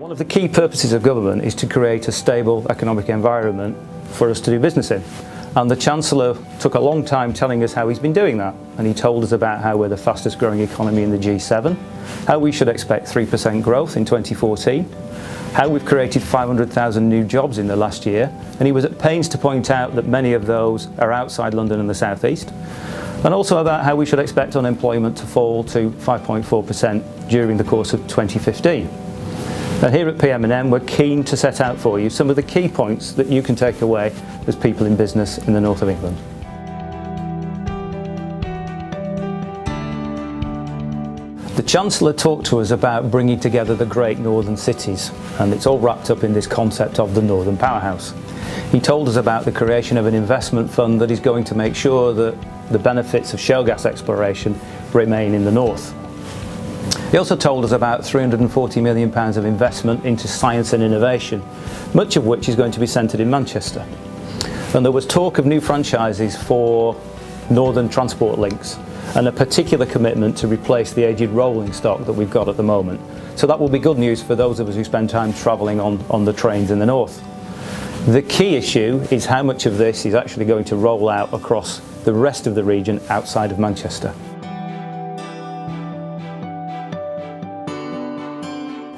One of the key purposes of government is to create a stable economic environment for us to do business in. And the Chancellor took a long time telling us how he's been doing that. And he told us about how we're the fastest growing economy in the G7, how we should expect 3% growth in 2014, how we've created 500,000 new jobs in the last year. And he was at pains to point out that many of those are outside London and the South East. And also about how we should expect unemployment to fall to 5.4% during the course of 2015. And here at PM+M we're keen to set out for you some of the key points that you can take away as people in business in the north of England. The Chancellor talked to us about bringing together the great northern cities, and it's all wrapped up in this concept of the Northern Powerhouse. He told us about the creation of an investment fund that is going to make sure that the benefits of shale gas exploration remain in the north. He also told us about £340 million of investment into science and innovation, much of which is going to be centred in Manchester. And there was talk of new franchises for northern transport links and a particular commitment to replace the aged rolling stock that we've got at the moment. So that will be good news for those of us who spend time travelling on the trains in the north. The key issue is how much of this is actually going to roll out across the rest of the region outside of Manchester.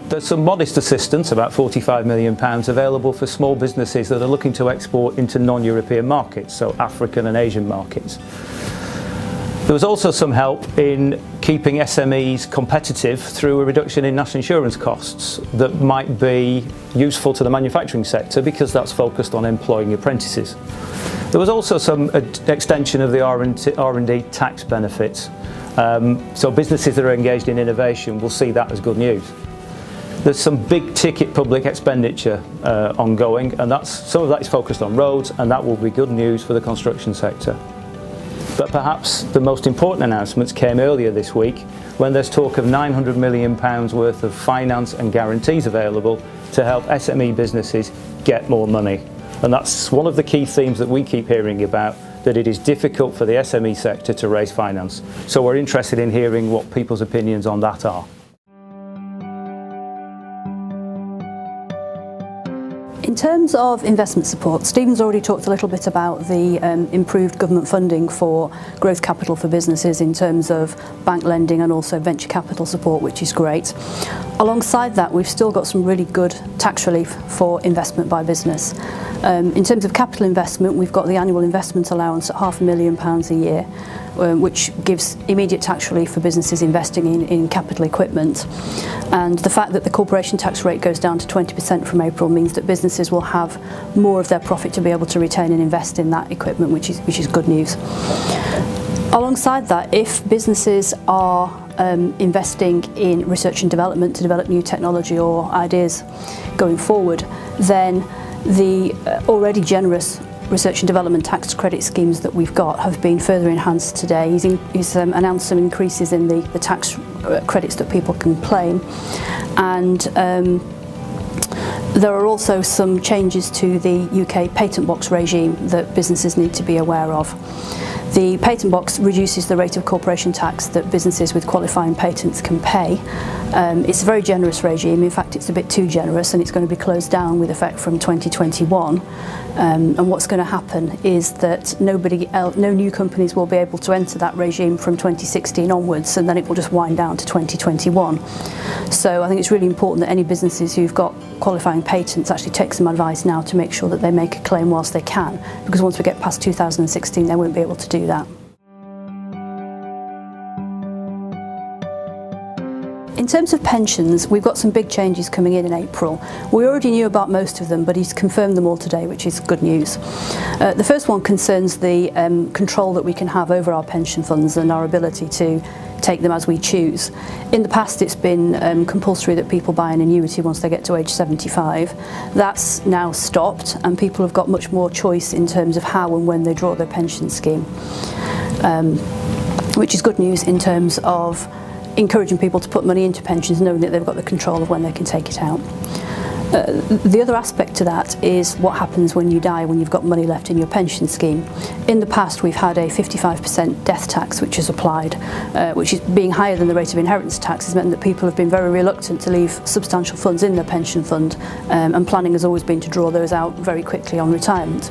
There's some modest assistance, about £45 million, available for small businesses that are looking to export into non-European markets, so African and Asian markets. There was also some help in keeping SMEs competitive through a reduction in national insurance costs that might be useful to the manufacturing sector because that's focused on employing apprentices. There was also some extension of the R&D tax benefits, so businesses that are engaged in innovation will see that as good news. There's some big ticket public expenditure ongoing, and some of that is focused on roads, and that will be good news for the construction sector. But perhaps the most important announcements came earlier this week when there's talk of £900 million worth of finance and guarantees available to help SME businesses get more money. And that's one of the key themes that we keep hearing about, that it is difficult for the SME sector to raise finance. So we're interested in hearing what people's opinions on that are. In terms of investment support, Stephen's already talked a little bit about the improved government funding for growth capital for businesses in terms of bank lending and also venture capital support, which is great. Alongside that, we've still got some really good tax relief for investment by business. In terms of capital investment, we've got the annual investment allowance at £500,000 a year, which gives immediate tax relief for businesses investing in capital equipment. And the fact that the corporation tax rate goes down to 20% from April means that businesses will have more of their profit to be able to retain and invest in that equipment, which is good news. Alongside that, if businesses are investing in research and development to develop new technology or ideas going forward, then the already generous research and development tax credit schemes that we've got have been further enhanced today. He's announced some increases in the tax credits that people can claim, and there are also some changes to the UK patent box regime that businesses need to be aware of. The patent box reduces the rate of corporation tax that businesses with qualifying patents can pay. It's a very generous regime. In fact, it's a bit too generous, and it's going to be closed down with effect from 2021. And what's going to happen is that no new companies will be able to enter that regime from 2016 onwards, and then it will just wind down to 2021. So I think it's really important that any businesses who've got qualifying patents actually take some advice now to make sure that they make a claim whilst they can, because once we get past 2016 they won't be able to do that. In terms of pensions, we've got some big changes coming in April. We already knew about most of them, but he's confirmed them all today, which is good news. The first one concerns the control that we can have over our pension funds and our ability to take them as we choose. In the past, it's been compulsory that people buy an annuity once they get to age 75. That's now stopped, and people have got much more choice in terms of how and when they draw their pension scheme, which is good news in terms of encouraging people to put money into pensions, knowing that they've got the control of when they can take it out. The other aspect to that is what happens when you die, when you've got money left in your pension scheme. In the past, we've had a 55% death tax which is applied, which is being higher than the rate of inheritance tax, has meant that people have been very reluctant to leave substantial funds in their pension fund, and planning has always been to draw those out very quickly on retirement.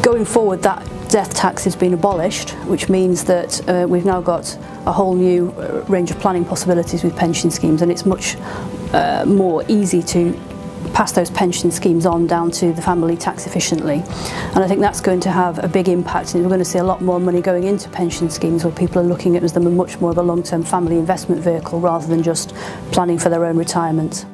Going forward, that death tax has been abolished, which means that we've now got a whole new range of planning possibilities with pension schemes, and it's much more easy to pass those pension schemes on down to the family tax efficiently. And I think that's going to have a big impact, and we're going to see a lot more money going into pension schemes where people are looking at them as much more of a long-term family investment vehicle rather than just planning for their own retirement.